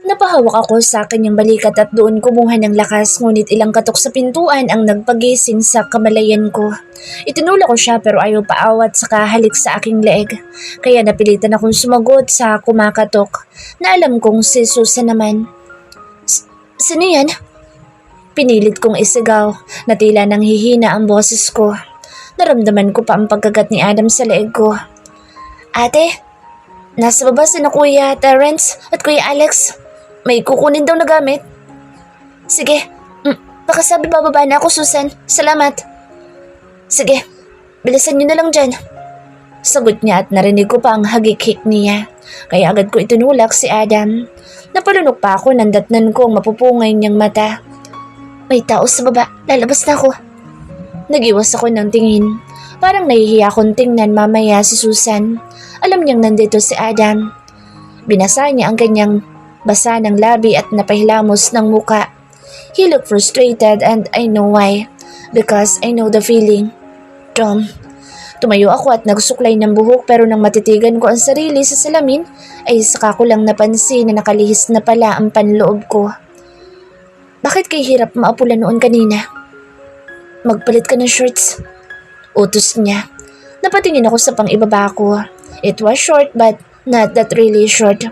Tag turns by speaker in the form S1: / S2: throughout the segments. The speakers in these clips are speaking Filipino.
S1: Napahawak ako sa kanyang balikat at doon kumuha ng lakas, ngunit ilang katok sa pintuan ang nagpagising sa kamalayan ko. Itinulak ko siya pero ayaw paawat saka halik sa aking leeg. Kaya napilitan akong sumagot sa kumakatok na alam kong si Susan naman. Sino yan? Pinilit kong isigaw na tila nang hihina ang boses ko. Naramdaman ko pa ang pagkagat ni Adam sa leeg ko. Ate, nasa baba si na Kuya Terrence at Kuya Alex. May kukunin daw na gamit. Sige, pakisabi bababa na ako, Susan. Salamat. Sige, bilisan niyo na lang dyan. Sagot niya at narinig ko pa ang hagik-hik niya. Kaya agad ko itinulak si Adam. Napalunok pa ako nang datnan ko ang mapupungay niyang mata. May tao sa baba, lalabas na ako. Nagiwas ako ng tingin. Parang nahihiya akong tingnan mamaya si Susan. Alam niyang nandito si Adam. Binasa niya ang kanyang basa ng labi at napahilamos ng muka. He looked frustrated and I know why. Because I know the feeling. Tumayo ako at nagsuklay ng buhok pero nang matitigan ko ang sarili sa salamin ay saka ko lang napansin na nakalihis na pala ang panloob ko. Bakit kay hirap maapula noon kanina? Magpalit ka ng shorts. Utos niya. Napatingin ako sa pang-ibaba ko. It was short but not that really short.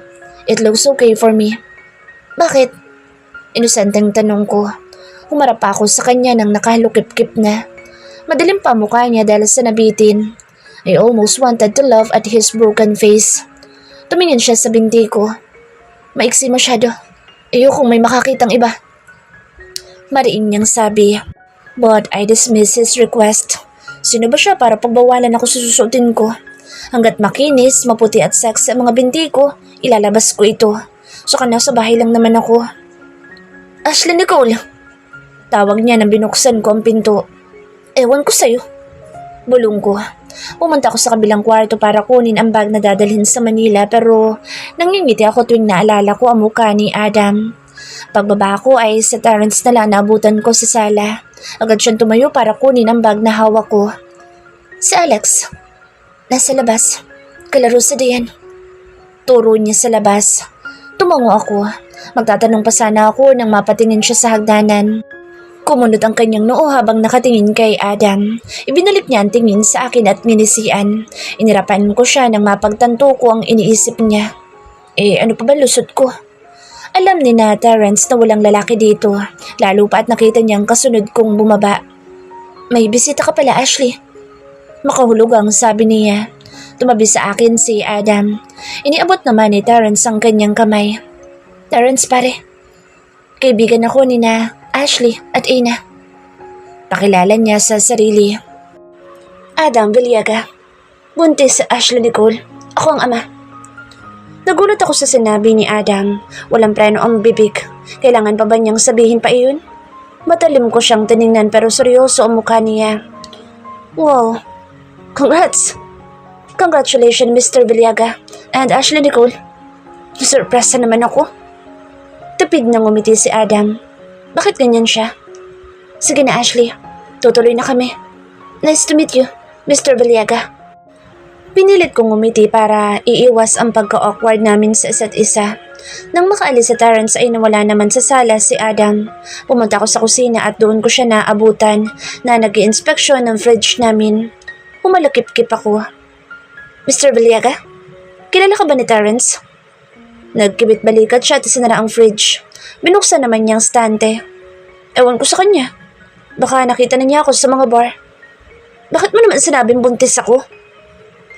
S1: It looks okay for me. Bakit? Inosenteng tanong ko. Humarap pa ako sa kanya nang nakahalukip-kip na. Madilim pa mukha niya dahil sa nabitin. I almost wanted to laugh at his broken face. Tumingin siya sa binti ko. Maiksi masyado. Ayokong may makakitang iba. Mariin niyang sabi. But I dismiss his request. Sino ba siya para pagbawalan ako sa susuotin ko? Hanggat makinis, maputi at sexy ang mga binti ko, ilalabas ko ito. Saka nasa bahay lang naman ako. Ashley Nicole! Tawag niya nang binuksan ko ang pinto. Ewan ko sa'yo. Bulong ko. Pumunta ako sa kabilang kwarto para kunin ang bag na dadalhin sa Manila pero nangingiti ako tuwing naalala ko ang mukha ni Adam. Pagbaba ko ay sa Terrence na lang naabutan ko sa sala. Agad siyang tumayo para kunin ang bag na hawak ko. Si Alex. Nasa labas. Kalaro sa diyan. Turo niya sa labas. Tumango ako. Magtatanong pa sana ako nang mapatingin siya sa hagdanan. Kumunot ang kanyang noo habang nakatingin kay Adam. Ibinalik niya ang tingin sa akin at ninisian. Inirapan ko siya nang mapagtanto ko ang iniisip niya. Ano pa ba lusot ko? Alam ni na Terrence na walang lalaki dito. Lalo pa at nakita niyang kasunod kong bumaba. May bisita ka pala, Ashley. Makahulog ang sabi niya. Tumabi sa akin si Adam. Iniabot naman ni Terrence ang kanyang kamay. Terrence pare. Kaibigan ako ni na Ashley at Ina. Pakilala niya sa sarili. Adam Villiaga. Buntis sa Ashley Nicole. Ako ang ama. Nagulat ako sa sinabi ni Adam. Walang preno ang bibig. Kailangan pa ba niyang sabihin pa iyon? Matalim ko siyang tiningnan pero seryoso ang mukha niya. Wow. Congrats! Congratulations, Mr. Villiaga and Ashley Nicole. Surpresa naman ako. Tapid na ngumiti si Adam. Bakit ganyan siya? Sige na, Ashley. Tutuloy na kami. Nice to meet you, Mr. Villiaga. Pinilit kong ngumiti para iiwas ang pagka-awkward namin sa isa't isa. Nang makaalis sa Terrence ay nawala naman sa sala si Adam. Pumunta ako sa kusina at doon ko siya naabutan na nag-i-inspeksyon ng fridge namin. Pumalakip-kip ako. Mr. Villiaga, kilala ka ba ni Terrence? Nagkibit balikat siya at sinara ang fridge. Binuksan naman niyang stante. Ewan ko sa kanya. Baka nakita na niya ako sa mga bar. Bakit mo naman sinabing buntis ako?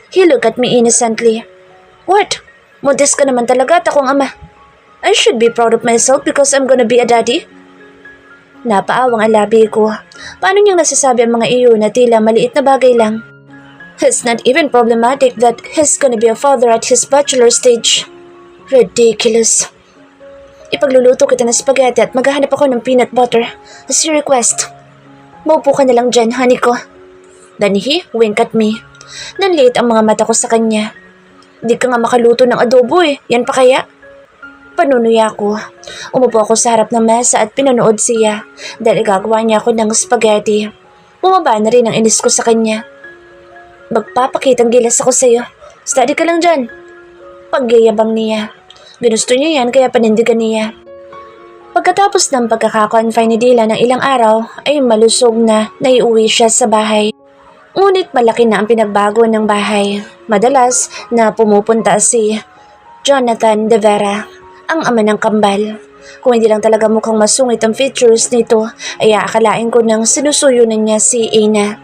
S1: He looked at me innocently. What? Buntis ka naman talaga at akong ama. I should be proud of myself because I'm gonna be a daddy. Napaawang ang labi ko. Paano niyang nasasabi ang mga iyon na tila maliit na bagay lang? It's not even problematic that he's gonna be a father at his bachelor stage. Ridiculous. Ipagluluto kita ng spaghetti at maghahanap ako ng peanut butter as your request. Maupo ka na lang dyan, honey ko. Then he winked at me. Nanliit ang mga mata ko sa kanya. Di ka nga makaluto ng adobo eh, yan pa kaya? Panunuya ko. Umupo ako sa harap ng mesa at pinanood siya dahil gagawa niya ako ng spaghetti. Bumaba na rin ang inis ko sa kanya. Magpapakitang gilas ako sa'yo. Study ka lang dyan. Pagyayabang niya. Ginusto niya yan kaya panindigan niya. Pagkatapos ng pagkaka-confine ni Dylan ng ilang araw ay malusog na naiuwi siya sa bahay. Ngunit malaki na ang pinagbago ng bahay. Madalas na pumupunta si Jonathan De Vera, ang ama ng kambal. Kung hindi lang talaga mukhang masungit ang features nito, ay aakalain ko nang sinusuyo na niya si Ina.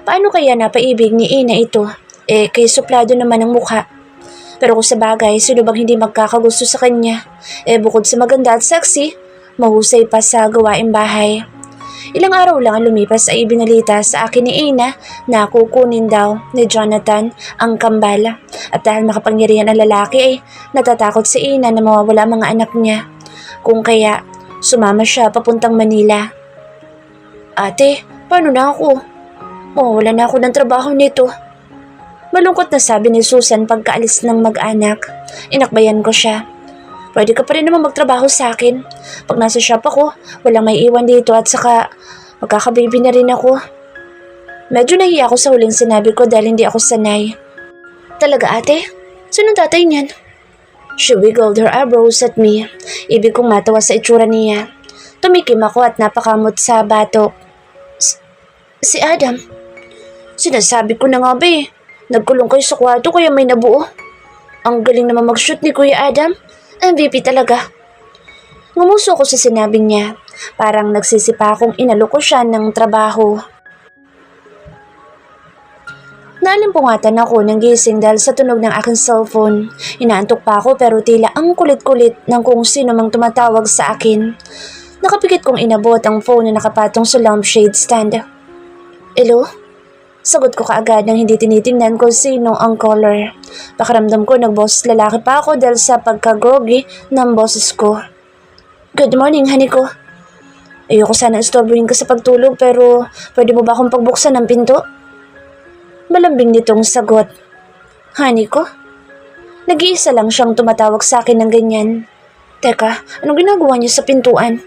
S1: Paano kaya napaibig ni Ina ito? Kay suplado naman ang mukha. Pero kung sa bagay, sino bang hindi magkakagusto sa kanya? Bukod sa maganda at sexy, mahusay pa sa gawaing bahay. Ilang araw lang ang lumipas ay ibinalita sa akin ni Ina na kukunin daw ni Jonathan ang kambal. At dahil makapangyarihan ang lalaki ay natatakot si Ina na mawawala ang mga anak niya. Kung kaya, sumama siya papuntang Manila. Ate, paano na ako? Mawawala na ako ng trabaho nito. Malungkot na sabi ni Susan pagkaalis ng mag-anak. Inakbayan ko siya. Pwede ka pa rin naman magtrabaho sa akin. Pag nasa shop ako, walang may iwan dito at saka magkakababy na rin ako. Medyo nahiya ako sa huling sinabi ko dahil hindi ako sanay. Talaga ate? Sinong tatay niyan? She wiggled her eyebrows at me. Ibig kong matawa sa itsura niya. Tumikim ako at napakamot sa batok. Si Adam. Sinasabi ko na nga ba eh. Nagkulong kayo sa kwarto kaya may nabuo. Ang galing naman mag-shoot ni Kuya Adam. MVP talaga. Ngumuso ko sa sinabi niya. Parang nagsisipa akong inalok ko siya ng trabaho. Naalimpungatan ako ng gising dahil sa tunog ng aking cellphone. Inaantok pa ako pero tila ang kulit-kulit ng kung sino mang tumatawag sa akin. Nakapikit kong inabot ang phone na nakapatong sa lampshade stand. Hello? Sagot ko kaagad nang hindi tinitingnan kung sino ang caller. Pakiramdam ko nagboses lalaki pa ako dahil sa pagka-groggy ng boses ko. Good morning, honey ko. Ayoko sana istorbohin ka sa pagtulog pero pwede mo ba akong pagbuksan ng pinto? Malambing nitong sagot. Honey ko? Nag-iisa lang siyang tumatawag sa akin ng ganyan. Teka, anong ginagawa niya sa pintuan?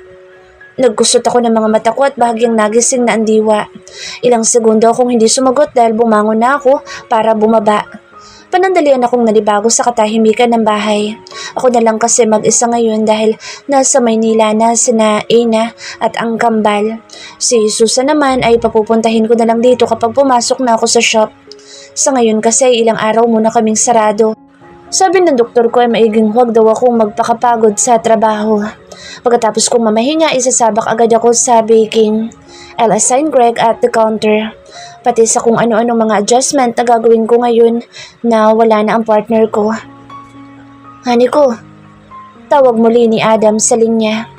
S1: Nagkusot ako ng mga mata ko at bahagyang nagising na ang diwa. Ilang segundo akong hindi sumagot dahil bumangon na ako para bumaba. Panandalian akong nalibago sa katahimikan ng bahay. Ako na lang kasi mag-isa ngayon dahil nasa Maynila na sina Ina at ang kambal. Si Susan naman ay papupuntahin ko na lang dito kapag pumasok na ako sa shop. Sa ngayon kasi ilang araw muna kaming sarado. Sabi ng doktor ko ay maiging huwag daw akong magpakapagod sa trabaho. Pagkatapos kong mamahinga, isasabak agad ako sa baking. I'll assign Greg at the counter. Pati sa kung ano-anong mga adjustment na gagawin ko ngayon na wala na ang partner ko. Honey ko, tawag muli ni Adam sa linya.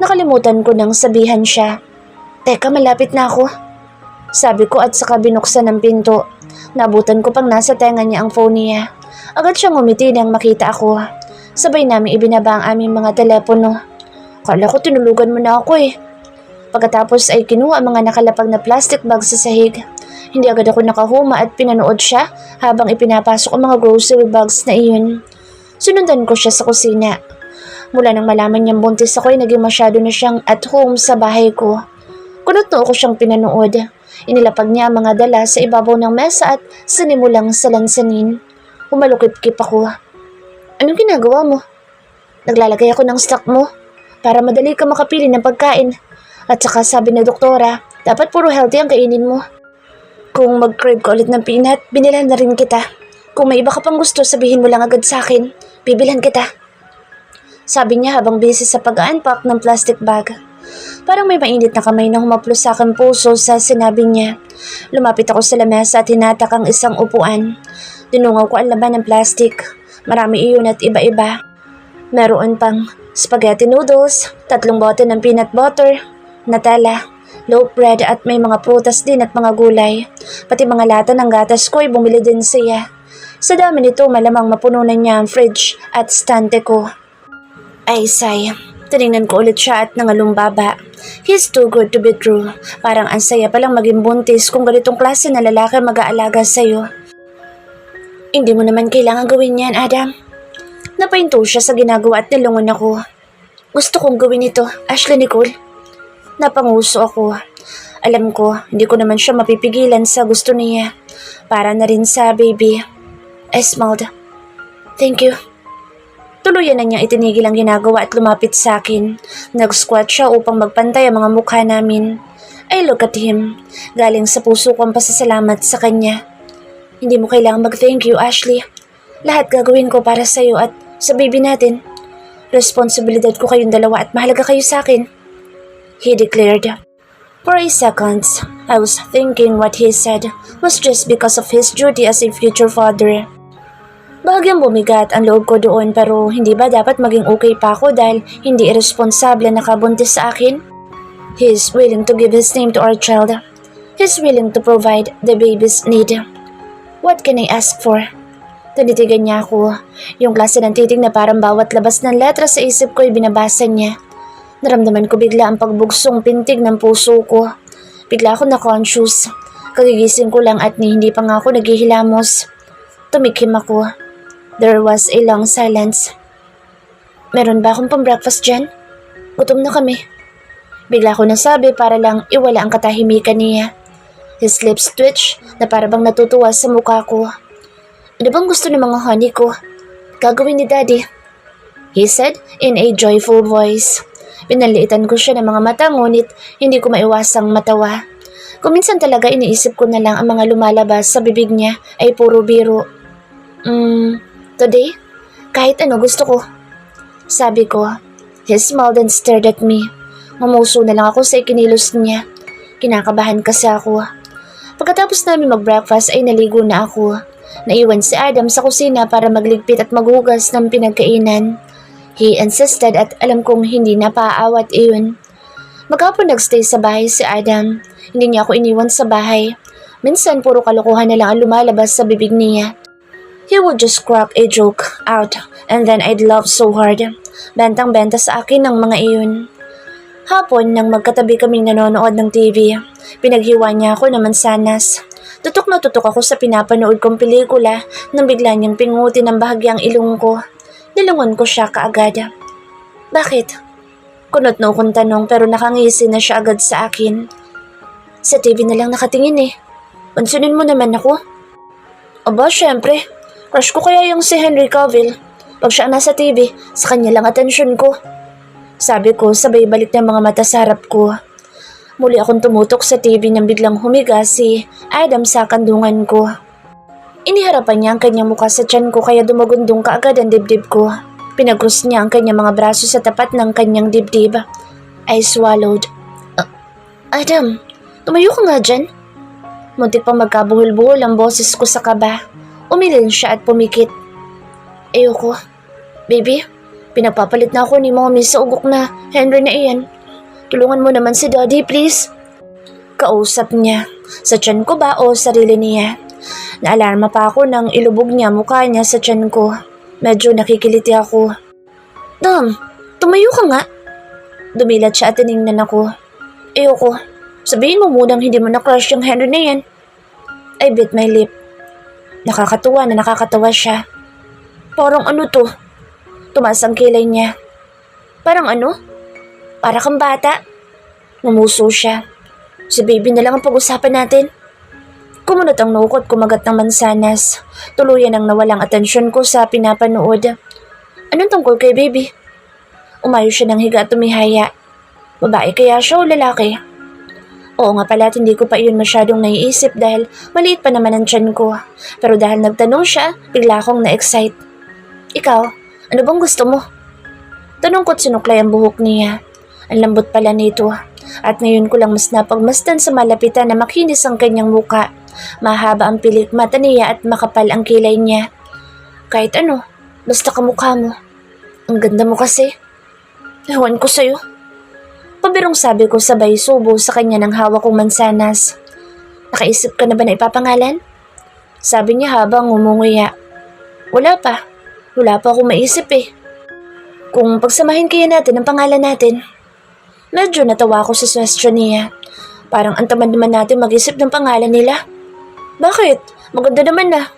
S1: Nakalimutan ko nang sabihan siya. Teka, malapit na ako. Sabi ko at saka binuksan ng pinto. Nabutan ko pang nasa tenga niya ang phone niya. Agad siyang ngumiti nang makita ako. Sabay namin ibinaba ang aming mga telepono. Kala ko tinulugan mo na ako eh. Pagkatapos ay kinuha ang mga nakalapag na plastic bag sa sahig. Hindi agad ako nakahuma at pinanood siya habang ipinapasok ang mga grocery bags na iyon. Sunundan ko siya sa kusina. Mula nang malaman niyang buntis ako ay naging masyado na siyang at home sa bahay ko. Kunot-noo ko siyang pinanood. Inilapag niya ang mga dala sa ibabaw ng mesa at sinimulang salansanin. Umalukip-kip ako. Anong ginagawa mo? Naglalagay ako ng stock mo para madali ka makapili ng pagkain. At saka sabi ng doktora, dapat puro healthy ang kainin mo. Kung mag-crave ka ulit ng peanut, binilan na rin kita. Kung may iba ka pang gusto, sabihin mo lang agad sa akin. Bibilhan kita. Sabi niya habang busy sa pag-unpack ng plastic bag. Parang may mainit na kamay na humaplos sa aking puso sa sinabi niya. Lumapit ako sa lamesa at hinatak ang isang upuan. Dinungaw ko ang laman ng plastic. Marami iyon at iba-iba. Meron pang spaghetti noodles, 3 bote ng peanut butter, Nutella, loaf bread at may mga prutas din at mga gulay. Pati mga lata ng gatas ko ay bumili din siya. Sa dami nito malamang mapununan niya ang fridge at stante ko. Ay say, tinignan ko ulit siya at nangalumbaba. He's too good to be true. Parang ang saya palang maging buntis kung ganitong klase na lalaki mag-aalaga sa'yo. Hindi mo naman kailangan gawin yan, Adam. Napahinto siya sa ginagawa at nilungon ako. Gusto kong gawin ito, Ashley Nicole. Napanguso ako. Alam ko, hindi ko naman siya mapipigilan sa gusto niya. Para na rin sa baby. I smiled. Thank you. Tuluyan na niyang itinigil ang ginagawa at lumapit sa akin. Nag-squat siya upang magpantay ang mga mukha namin. I look at him. Galing sa puso ko ang pasasalamat sa kanya. Hindi mo kailangang mag-thank you, Ashley. Lahat gagawin ko para sa'yo at sa baby natin. Responsibilidad ko kayong dalawa at mahalaga kayo sa akin. He declared. For a second, I was thinking what he said was just because of his duty as a future father. Bahagyang bumigat ang loob ko doon pero hindi ba dapat maging okay pa ako dahil hindi irresponsable nakabuntis sa akin? He is willing to give his name to our child. He is willing to provide the baby's need. What can I ask for? Tinitigan niya ako. Yung klase ng titig na parang bawat labas ng letra sa isip ko ay binabasa niya. Naramdaman ko bigla ang pagbugsong pintig ng puso ko. Bigla ako na-conscious. Kagigising ko lang at hindi pa nga ako naghihilamos. Tumikim ako. There was a long silence. Meron ba akong pang-breakfast dyan? Gutom na kami. Bigla ko nasabi para lang iwala ang katahimikan niya. His lips twitch na parabang natutuwa sa mukha ko. Ano bang gusto ng mga honey ko? Gagawin ni Daddy. He said in a joyful voice. Pinaliitan ko siya ng mga mata ngunit hindi ko maiwasang matawa. Kuminsan talaga iniisip ko na lang ang mga lumalabas sa bibig niya ay puro biro. Today? Kahit ano gusto ko. Sabi ko. He smiled and stared at me. Mamuso na lang ako sa ikinilos niya. Kinakabahan kasi ako. Pagkatapos namin mag-breakfast ay naligo na ako. Naiwan si Adam sa kusina para magligpit at maghugas ng pinagkainan. He insisted at alam kong hindi na paaawat iyon. Maghapon nagstay sa bahay si Adam. Hindi niya ako iniwan sa bahay. Minsan puro kalokohan na lang ang lumalabas sa bibig niya. He would just crack a joke out and then I'd laugh so hard. Bentang-benta sa akin ng mga iyon. Hapon nang magkatabi kaming nanonood ng TV, pinaghiwa niya ako ng mansanas. Tutok na tutok ako sa pinapanood kong pelikula nang bigla niyang pingutin ang bahagyang ilong ko. Nilungon ko siya kaagad. Bakit? Kunot na akong tanong pero nakangisi na siya agad sa akin. Sa TV na lang nakatingin eh. Pansinin mo naman ako. Aba, syempre. Crush ko kaya yung si Henry Cavill. Pag siya nasa TV, sa kanya lang atensyon ko. Sabi ko sabay balik ng mga mata sa harap ko. Muli akong tumutok sa TV nang biglang humiga si Adam sa kandungan ko. Iniharapan niya ang kanyang mukha sa tiyan ko kaya dumagundong kaagad ang dibdib ko. Pinagkrus niya ang kanyang mga braso sa tapat ng kanyang dibdib. I swallowed. Adam, tumayo ka nga dyan. Muntik pang magkabuhol-buhol ang boses ko sa kaba. Umilin siya at pumikit. Ayoko. Baby, pinagpapalit na ako ni Mommy sa ugok na Henry na iyan. Tulungan mo naman si Daddy, please. Kausap niya. Sa tiyan ko ba o sarili niya? Naalarma pa ako nang ilubog niya mukha niya sa tiyan ko. Medyo nakikiliti ako. Dam, tumayo ka nga. Dumilat siya at tiningnan ako. Ayoko. Sabihin mo munang hindi mo na-crush yung Henry na yan. I bit my lip. Nakakatuwa na nakakatawa siya. Parang ano to? Tumaas ang kilay niya. Parang ano? Para kang bata. Numuso siya. Si baby na lang ang pag-usapan natin. Kumunot ang nukot kumagat ng mansanas. Tuluyan ang nawalang atensyon ko sa pinapanood. Anong tungkol kay baby? Umayo siya ng higa at tumihaya. Babae kaya siya o lalaki? Oo nga pala, hindi ko pa iyon masyadong naiisip dahil maliit pa naman ang tiyan ko. Pero dahil nagtanong siya, bigla akong na-excite. Ikaw, ano bang gusto mo? Tanong ko't sinuklay ang buhok niya. Ang lambot pala nito. At ngayon ko lang mas napagmasdan sa malapitan na makinis ang kanyang muka. Mahaba ang pilik mata niya at makapal ang kilay niya. Kahit ano, basta kamukha mo. Ang ganda mo kasi. Ewan ko sa'yo. Pabirong sabi ko sabay subo sa kanya ng hawak kong mansanas. Nakaisip ka na ba na ipapangalan? Sabi niya habang ngumunguya. Wala pa. Wala pa akong maisip eh. Kung pagsamahin kaya natin ang pangalan natin. Medyo natawa ako sa suggestion niya. Parang ang tamad naman natin mag-isip ng pangalan nila. Bakit? Maganda naman na.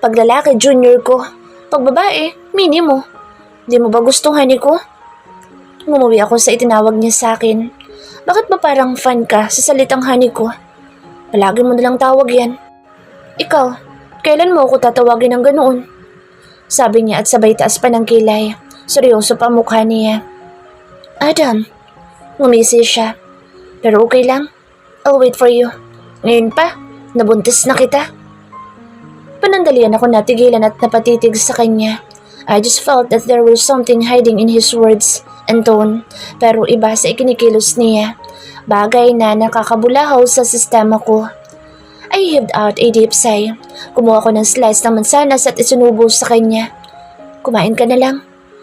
S1: Pag lalaki, junior ko. Pag babae, mini mo. Di mo ba gustuhan ko? Ngumuwi ako sa itinawag niya sa akin. Bakit ba parang fan ka sa salitang honey ko? Palagi mo nalang tawag yan. Ikaw, kailan mo ako tatawagin ng ganoon? Sabi niya at sabay taas pa ng kilay. Seryoso pa mukha niya. Adam, ngumisi siya. Pero okay lang. I'll wait for you. Ngayon pa, nabuntis na kita. Panandalian ako natigilan at napatitig sa kanya. I just felt that there was something hiding in his words and tone, pero iba sa ikinikilos niya. Bagay na nakakabulahaw sa sistema ko. I heaved out a deep sigh. Kumuha ko ng slice ng mansanas at isinubo sa kanya. Kumain ka na lang.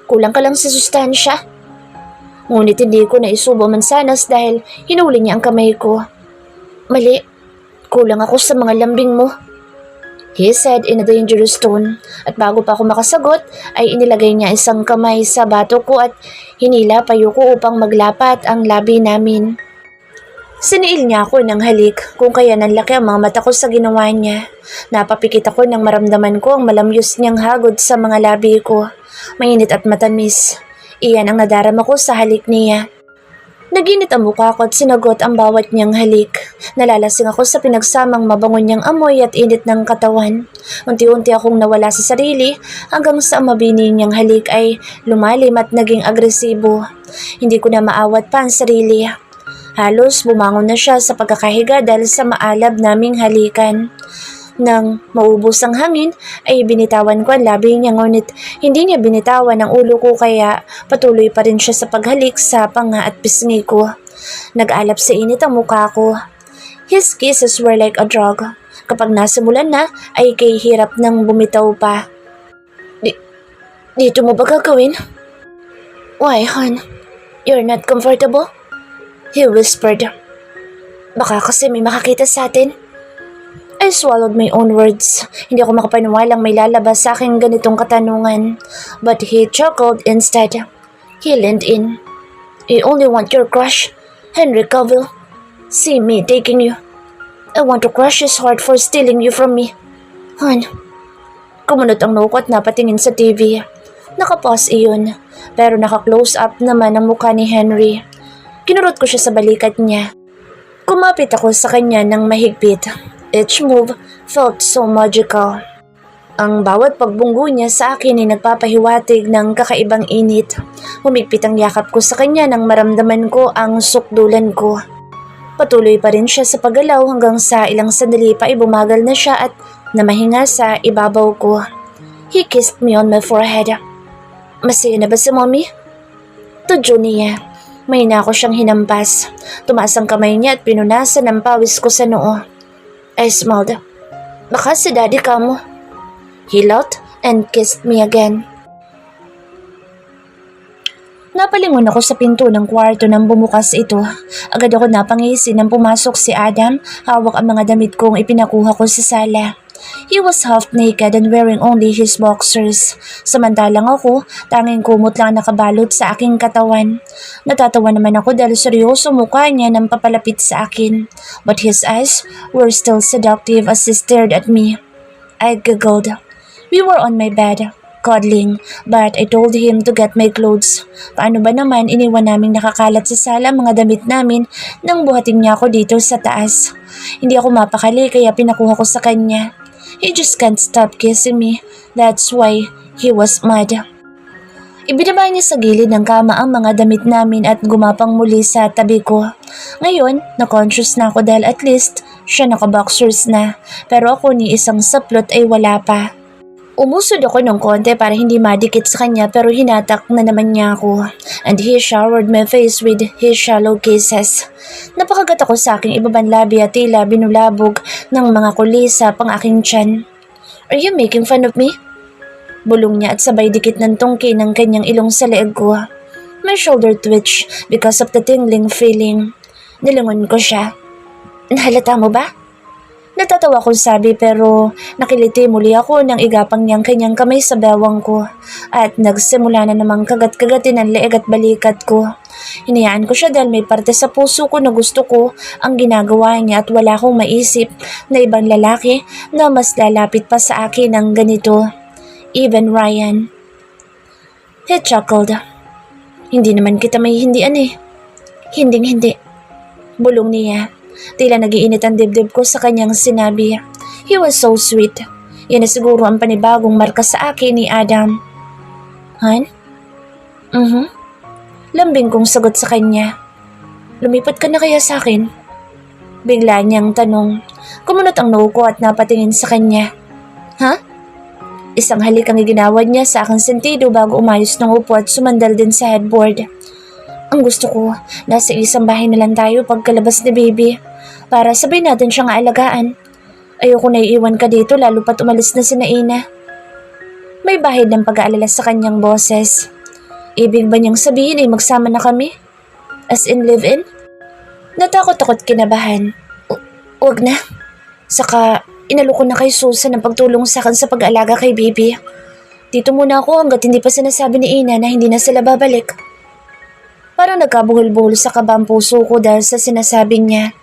S1: Kulang ka lang sa sustansya. Ngunit hindi ko na isubo mansanas dahil hinuli niya ang kamay ko. Mali. Kulang ako sa mga lambing mo. He said in a dangerous tone, at bago pa ako makasagot ay inilagay niya isang kamay sa bato ko at hinila payo ko upang maglapat ang labi namin. Siniil niya ako ng halik kung kaya nanlaki ang mga mata ko sa ginawa niya. Napapikit ako nang maramdaman ko ang malamyos niyang hagod sa mga labi ko. Mainit at matamis. Iyan ang nadarama ko sa halik niya. Naginit ang mukha ko at sinagot ang bawat niyang halik. Nalalasing ako sa pinagsamang mabango niyang amoy at init ng katawan. Unti-unti akong nawala sa sarili hanggang sa mabini niyang halik ay lumalim at naging agresibo. Hindi ko na maawat pa ang sarili. Halos bumangon na siya sa pagkakahiga dahil sa maalab naming halikan. Nang maubos ang hangin ay binitawan ko ang labi niya ngunit hindi niya binitawan ang ulo ko kaya patuloy pa rin siya sa paghalik sa panga at pisngi ko. Nag-alap sa init ang mukha ko. His kisses were like a drug. Kapag nasimulan na ay kay hirap nang bumitaw pa. Dito mo ba gagawin? Why, hon? You're not comfortable? He whispered. Baka kasi may makakita sa atin. I swallowed my own words. Hindi ako makapaniwalang may lalabas sa aking ganitong katanungan. But he chuckled instead. He leaned in. I only want your crush, Henry Cavill. See me taking you. I want to crush his heart for stealing you from me. Hon. Kumunot ang noo ko at napatingin sa TV. Nakapause iyon. Pero naka-close up naman ang mukha ni Henry. Kinurot ko siya sa balikat niya. Kumapit ako sa kanya ng mahigpit. Each move felt so magical. Ang bawat pagbunggo niya sa akin ay nagpapahiwatig ng kakaibang init. Humigpit ang yakap ko sa kanya nang maramdaman ko ang sukdulan ko. Patuloy pa rin siya sa paggalaw hanggang sa ilang sandali pa ay bumagal na siya at namahinga sa ibabaw ko. He kissed me on my forehead. Masaya na ba si mommy? Tudyo niya. May na ako siyang hinampas. Tumaas ang kamay niya at pinunasan ang pawis ko sa noo. I smiled. Baka si daddy ka mo. He laughed and kissed me again. Napalingon ako sa pinto ng kwarto nang bumukas ito. Agad ako napangisi nang pumasok si Adam, hawak ang mga damit kong ipinakuha ko sa sala. He was half naked and wearing only his boxers. Samantalang ako, tanging kumot lang nakabalot sa aking katawan. Natatawa naman ako dahil seryoso mukha niya nang papalapit sa akin. But his eyes were still seductive as he stared at me. I giggled. We were on my bed, cuddling, but I told him to get my clothes. Paano ba naman iniwan naming nakakalat sa sala mga damit namin nang buhatin niya ako dito sa taas. Hindi ako mapakali kaya pinakuha ko sa kanya. He just can't stop kissing me. That's why he was mad. Ibinaba niya sa gilid ng kama ang mga damit namin at gumapang muli sa tabi ko. Ngayon, na-conscious na ako dahil at least siya naka-boxers na. Pero ako ni isang saplot ay wala pa. Umusod ako ng konti para hindi madikit sa kanya pero hinatak na naman niya ako. And he showered my face with his shallow kisses. Napakagat ako sa aking ibabang labi at tila binulabog ng mga kulisap ang aking tiyan. Are you making fun of me? Bulong niya at sabay dikit ng tungki ng kanyang ilong sa leeg ko. My shoulder twitched because of the tingling feeling. Nilingon ko siya. Nahalata mo ba? Natatawa kong sabi pero nakiliti muli ako nang igapang niyang kanyang kamay sa bewang ko at nagsimula na namang kagat-kagatin ang leeg at balikat ko. Hinayaan ko siya dahil may parte sa puso ko na gusto ko ang ginagawa niya at wala akong maisip na ibang lalaki na mas lalapit pa sa akin ng ganito. Even Ryan. He chuckled. Hindi naman kita may hindian eh. Hinding-hindi. Bulong niya. Tila nagiinit ang dibdib ko sa kanyang sinabi. He was so sweet. Yan na siguro ang panibagong marka sa akin ni Adam. Han? Lambing kong sagot sa kanya. Lumipat ka na kaya sa akin? Bigla niyang tanong. Kumunot ang noo ko at napatingin sa kanya. Ha? Isang halik ang iginawad niya sa aking sentido bago umayos ng upo at sumandal din sa headboard. Ang gusto ko, nasa isang bahay na lang tayo pagkalabas ni baby para sabay natin siyang aalagaan. Ayoko na iiwan ka dito lalo pat umalis na si Naina. May bahid ng pag-aalala sa kanyang boses. Ibig ba niyang sabihin ay magsama na kami? As in live-in? Natakot ako't kinabahan. Wag na. Saka inaloko na kay Susan ang pagtulong sa akin sa pag-aalaga kay baby. Dito muna ako hanggat hindi pa sinasabi ni Ina na hindi na sila babalik. Parang nagkabuhol-buhol sa kaba ang puso ko dahil sa sinasabi niya.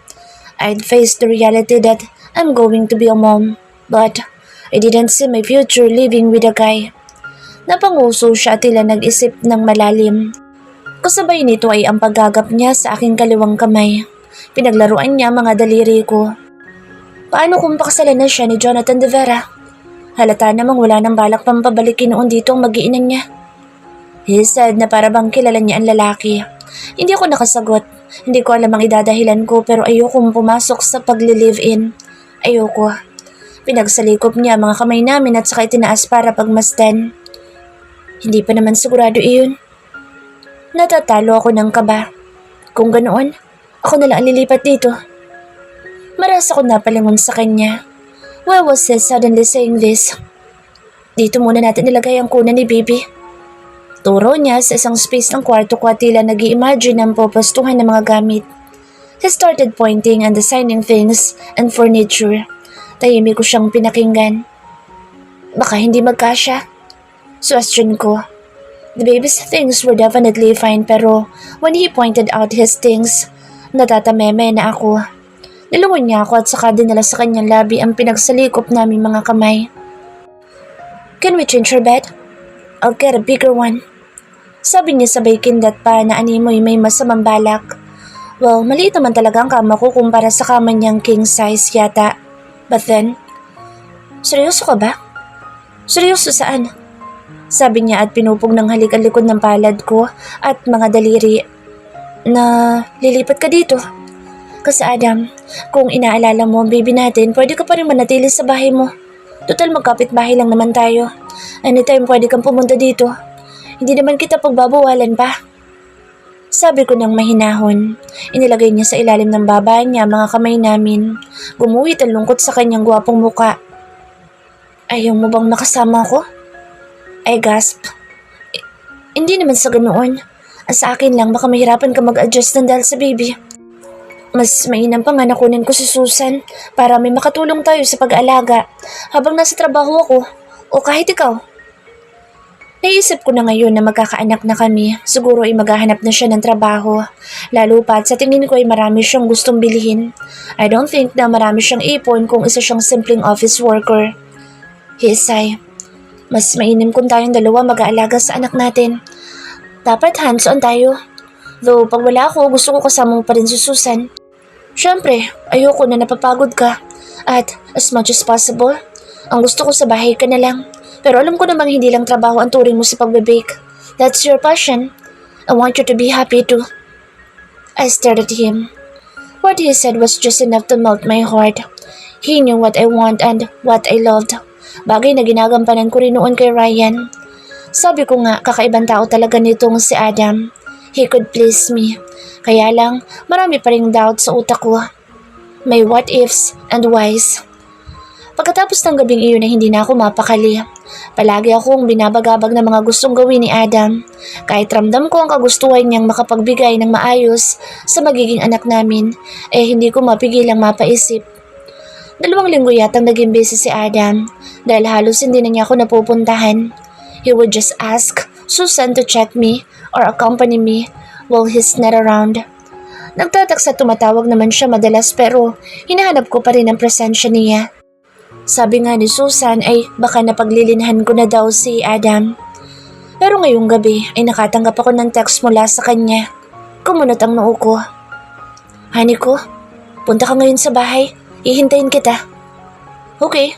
S1: I'd face the reality that I'm going to be a mom, but I didn't see my future living with a guy. Napanguso siya at tila nag-isip ng malalim. Kasabay nito ay ang paggagap niya sa aking kaliwang kamay. Pinaglaruan niya mga daliri ko. Paano kung pakasalan na siya ni Jonathan De Vera? Halata namang wala nang balak pampabalikin noon dito ang mag-iinan niya. He said na para bang kilala niya ang lalaki. Hindi ako nakasagot. Hindi ko alam ang idadahilan ko pero ayokong pumasok sa pagli-live-in. Ayoko. Pinagsalikop niya mga kamay namin at saka itinaas para pagmasdan. Hindi pa naman sigurado iyon. Natatalo ako ng kaba. Kung ganoon, ako na lang ang lilipat dito. Maras ako napalingon sa kanya. Why was he suddenly saying this? Dito muna natin nilagay ang kuna ni baby. Turo niya sa isang space ng kwarto ko at tila nag-i-imagine ng pupastuhan ng mga gamit. He started pointing and designing things and furniture. Tahimik ko siyang pinakinggan. Baka hindi magkasya. Question ko. The baby's things were definitely fine pero when he pointed out his things, natatameme na ako. Nilungon niya ako at saka dinala sa kanyang labi ang pinagsalikop namin mga kamay. Can we change your bed? I'll get a bigger one. Sabi niya sabay kindat pa na animoy may masamang balak. Well, maliit naman talaga ang kama ko kumpara sa kama niyang king size yata. But then, seryoso ka ba? Seryoso saan? Sabi niya at pinupog ng halik ang likod ng palad ko at mga daliri na lilipat ka dito. Kasi Adam, kung inaalala mo ang baby natin, pwede ka pa rin manatili sa bahay mo. Total magkapit bahay lang naman tayo. Anytime pwede kang pumunta dito. Hindi naman kita pagbabawalan pa. Sabi ko ng mahinahon. Inilagay niya sa ilalim ng baba niya mga kamay namin. Gumuhit ang lungkot sa kanyang gwapong muka. Ayaw mo bang makasama ko? I gasped. Hindi naman sa ganoon. Sa akin lang baka mahirapan ka mag-adjust ng dahil sa baby. Mas mainam pa nga na kunin ko si Susan para may makatulong tayo sa pag-aalaga habang nasa trabaho ako o kahit ikaw. Naisip ko na ngayon na magkakaanak na kami, siguro ay maghahanap na siya ng trabaho. Lalo pa at sa tingin ko ay marami siyang gustong bilhin. I don't think na marami siyang ipon kung isa siyang simpleng office worker. Hisay. Mas mainam kung tayong dalawa mag-aalaga sa anak natin. Dapat hands-on tayo. Though pag wala ako, gusto ko kasama mo pa rin si Susan. Siyempre, ayoko na napapagod ka. At as much as possible, ang gusto ko sa bahay ka na lang. Pero alam ko namang hindi lang trabaho ang turing mo sa pagbe-bake. That's your passion. I want you to be happy too. I stared at him. What he said was just enough to melt my heart. He knew what I want and what I loved. Bagay na ginagampanan ko rin noon kay Ryan. Sabi ko nga, kakaibang tao talaga nitong si Adam. He could please me. Kaya lang, marami pa ring doubt sa utak ko. May what ifs and whys. Pagkatapos ng gabing iyon na hindi na ako mapakali. Palagi akong binabagabag ng mga gustong gawin ni Adam. Kahit ramdam ko ang kagustuhan niyang makapagbigay ng maayos sa magiging anak namin, hindi ko mapigilang mapaisip. 2 linggo yatang naging busy si Adam dahil halos hindi na niya ako napupuntahan. He would just ask Susan to check me or accompany me while he's not around. Nagtataksa tumatawag naman siya madalas pero hinahanap ko pa rin ang presensya niya. Sabi nga ni Susan ay baka napaglilinhan ko na daw si Adam. Pero ngayong gabi ay nakatanggap ako ng text mula sa kanya. Kumunot ang noo ko. Honey ko, punta ka ngayon sa bahay. Ihintayin kita. Okay.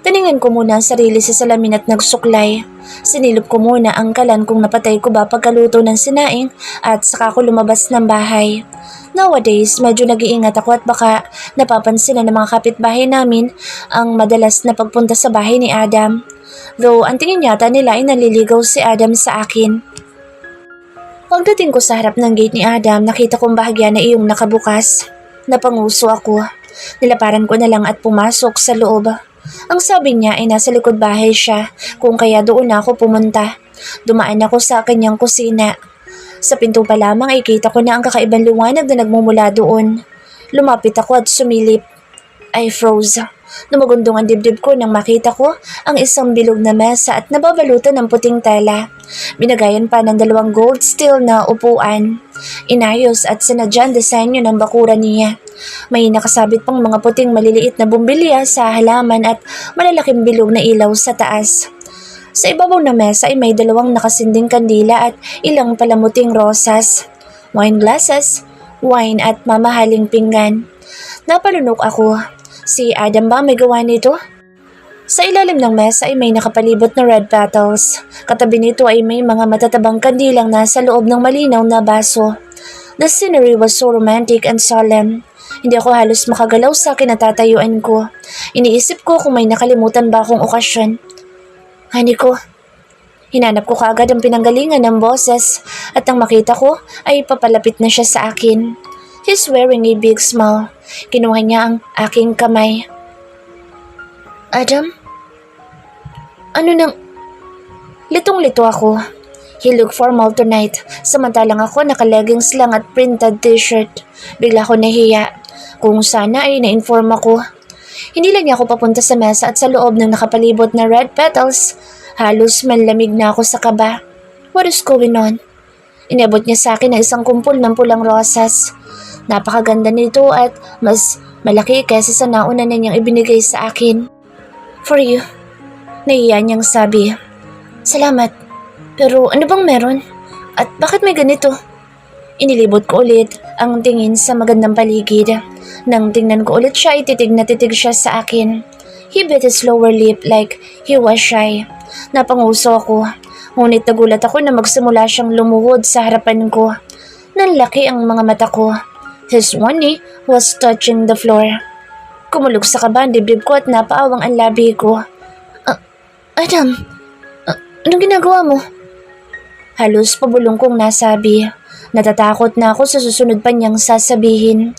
S1: Tiningnan ko muna ang sarili sa salamin at nagsuklay. Sinilip ko muna ang kalan kung napatay ko ba pagkaluto ng sinaing at saka ko lumabas ng bahay. Nowadays, medyo nag-iingat ako at baka napapansin ng mga kapitbahay namin ang madalas na pagpunta sa bahay ni Adam. Though ang tingin yata nila ay naliligaw si Adam sa akin. Pagdating ko sa harap ng gate ni Adam, nakita kong bahagya na iyong nakabukas. Napanguso ako. Nilaparan ko na lang at pumasok sa loob. Ang sabi niya ay nasa likod bahay siya, kung kaya doon na ako pumunta. Dumaan ako sa kanyang kusina. Sa pinto pa lamang ay kita ko na ang kakaibang liwanag na nagmumula doon. Lumapit ako at sumilip. I froze. Lumagundong ang dibdib ko nang makita ko ang isang bilog na mesa at nababalutan ng puting tela. Binagayan pa ng 2 gold steel na upuan. Inayos at sinadyang disenyo ng bakuran niya. May nakasabit pang mga puting maliliit na bumbilya sa halaman at malalaking bilog na ilaw sa taas. Sa ibabaw ng mesa ay may 2 nakasinding kandila at ilang palamuting rosas, wine glasses, wine at mamahaling pinggan. Napalunok ako. Si Adam ba may gawa nito? Sa ilalim ng mesa ay may nakapalibot na red petals. Katabi nito ay may mga matatabang kandilang nasa loob ng malinaw na baso. The scenery was so romantic and solemn. Hindi ako halos makagalaw sa kinatatayuan ko. Iniisip ko kung may nakalimutan ba akong okasyon. Honey ko. Hinanap ko kaagad ang pinanggalingan ng boses at nang makita ko ay papalapit na siya sa akin. He's wearing a big smile. Kinuha niya ang aking kamay. Adam? Ano nang... Litong-lito ako. He looked formal tonight, samantalang ako naka-leggings lang at printed t-shirt. Bigla ko nahiya. Kung sana ay na-inform ako. Hindi lang niya ako papunta sa mesa at sa loob ng nakapalibot na red petals. Halos manlamig na ako sa kaba. What is going on? Inabot niya sa akin ang isang kumpol ng pulang rosas. Napakaganda nito at mas malaki kaysa sa nauna na niyang ibinigay sa akin. For you. Nahiya niyang sabi. Salamat. Pero ano bang meron? At bakit may ganito? Inilibot ko ulit ang tingin sa magandang paligid. Nang tingnan ko ulit siya, titig na titig siya sa akin. He bit his lower lip like he was shy. Napanguso ako. Ngunit nagulat ako na magsimula siyang lumuhod sa harapan ko. Nanlaki ang mga mata ko. His one knee was touching the floor. Kumulog sa kaba ang dibdib ko at napaawang ang labi ko. Adam, anong ginagawa mo? Halos pabulong kong nasabi. Natatakot na ako sa susunod pa niyang sasabihin.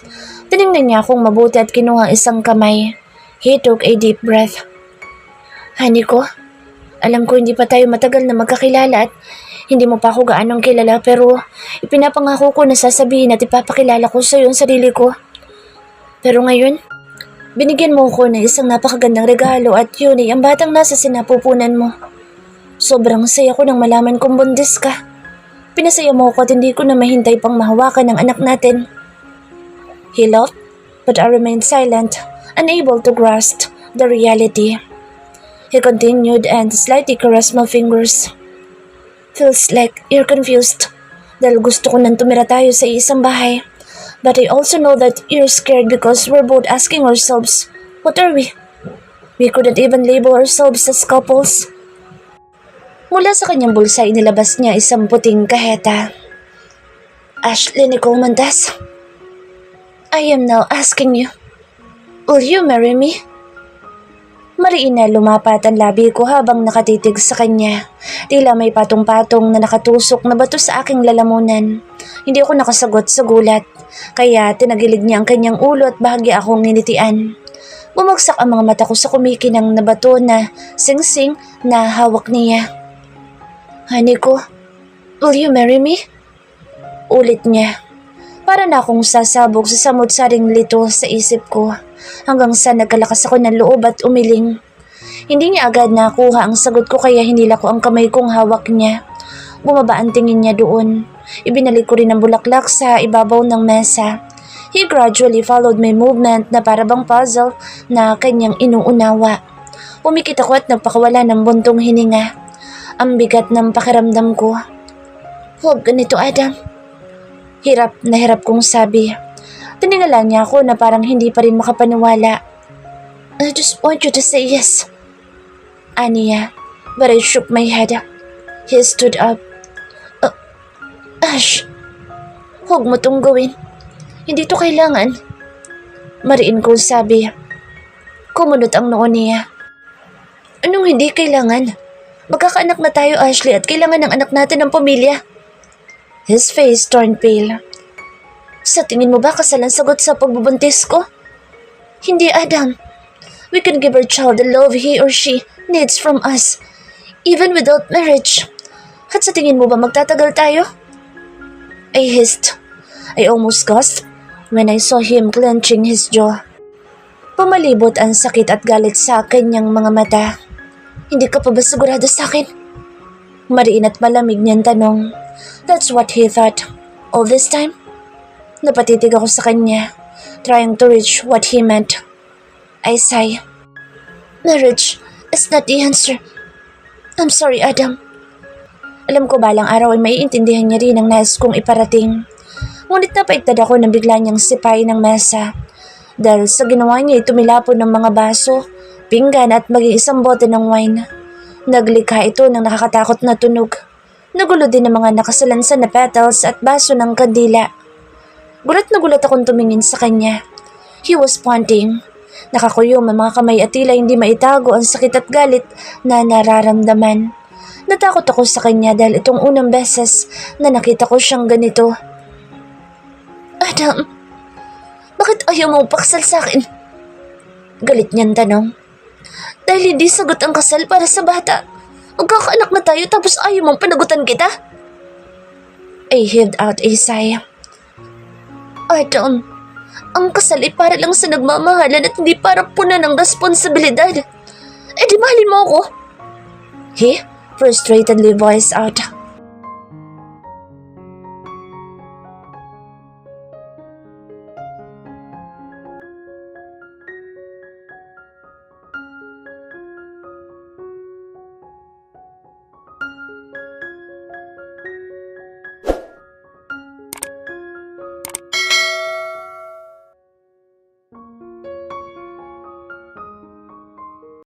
S1: Tinignan niya akong mabuti at kinuha isang kamay. He took a deep breath. Honey ko, alam ko hindi pa tayo matagal na magkakilala at hindi mo pa ako gaanong kilala pero ipinapangako ko na sasabihin at ipapakilala ko sa iyo ang sarili ko. Pero ngayon, binigyan mo ko ng isang napakagandang regalo at yun ay ang batang nasa sinapupunan mo. Sobrang saya ko nang malaman kong buntis ka. Pinasaya mo ko at hindi ko na mahintay pang mahawakan ng anak natin. He laughed, but I remained silent, unable to grasp the reality. He continued and slightly caressed my fingers. Feels like you're confused dahil gusto ko nang tumira tayo sa isang bahay. But I also know that you're scared because we're both asking ourselves, what are we? We couldn't even label ourselves as couples. Mula sa kanyang bulsa, inilabas niya isang puting kaheta. Ashley Nicole Montes, I am now asking you, will you marry me? Mariin na lumapat ang labi ko habang nakatitig sa kanya. Tila may patong-patong na nakatusok na bato sa aking lalamunan. Hindi ako nakasagot sa gulat, kaya tinagilid niya ang kanyang ulo at bahagya akong nginitian. Bumagsak ang mga mata ko sa kumikinang na bato na sing-sing na hawak niya. Honey ko, will you marry me? Ulit niya. Para na akong sasabog sa samot-saring lito sa isip ko. Hanggang sa nagkalakas ako ng loob at umiling. Hindi niya agad nakuha ang sagot ko kaya hinila ko ang kamay kong hawak niya. Bumaba ang tingin niya doon. Ibinalik ko rin ang bulaklak sa ibabaw ng mesa. He gradually followed my movement na parabang puzzle na kanyang inuunawa. Pumikit ako at nagpakawala ng buntong hininga. Ang bigat ng pakiramdam ko. Huwag ganito, Adam. Hirap na hirap kong sabi. Tiningala niya ako na parang hindi pa rin makapaniwala. I just want you to say yes. Aniya, but I shook my head. He stood up. Ash, huwag mo tong gawin. Hindi to kailangan. Mariin kong sabi. Kumunot ang noo niya. Anong hindi kailangan? Magkakaanak na tayo, Ashley, at kailangan ng anak natin ng pamilya. His face turned pale. Sa tingin mo ba kasal ang sagot sa pagbubuntis ko? Hindi, Adam. We can give our child the love he or she needs from us, even without marriage. At sa tingin mo ba magtatagal tayo? I hissed. I almost gasped when I saw him clenching his jaw. Pumalibot ang sakit at galit sa kanyang mga mata. Hindi ka pa ba sigurado sa akin? Mariin at malamig niyang tanong. That's what he thought. All this time? Napatitig ako sa kanya, trying to reach what he meant. I sigh. Marriage is not the answer. I'm sorry, Adam. Alam ko balang araw ay maiintindihan niya rin ang nais kong iparating. Ngunit napaigtad ako nang bigla niyang sipay ng mesa. Dahil sa ginawa niya ay tumilapon ng mga baso, pinggan at maging isang bote ng wine. Naglikha ito ng nakakatakot na tunog. Nagulo din ang mga nakasalansan na petals at baso ng kandila. Gulat na gulat akong tumingin sa kanya. He was pointing. Nakakuyom ang mga kamay at tila hindi maitago ang sakit at galit na nararamdaman. Natakot ako sa kanya dahil itong unang beses na nakita ko siyang ganito. Adam, bakit ayaw mo paksal sa akin? Galit niyang tanong. Dahil hindi sagot ang kasal para sa bata. Magkakaanak na tayo tapos ayaw mong panagutan kita? I heaved out a sigh. Adam, ang kasal ay para lang sa nagmamahalan at hindi para punan ng responsibilidad. Eh di mahalin mo ako. He frustratedly voiced out.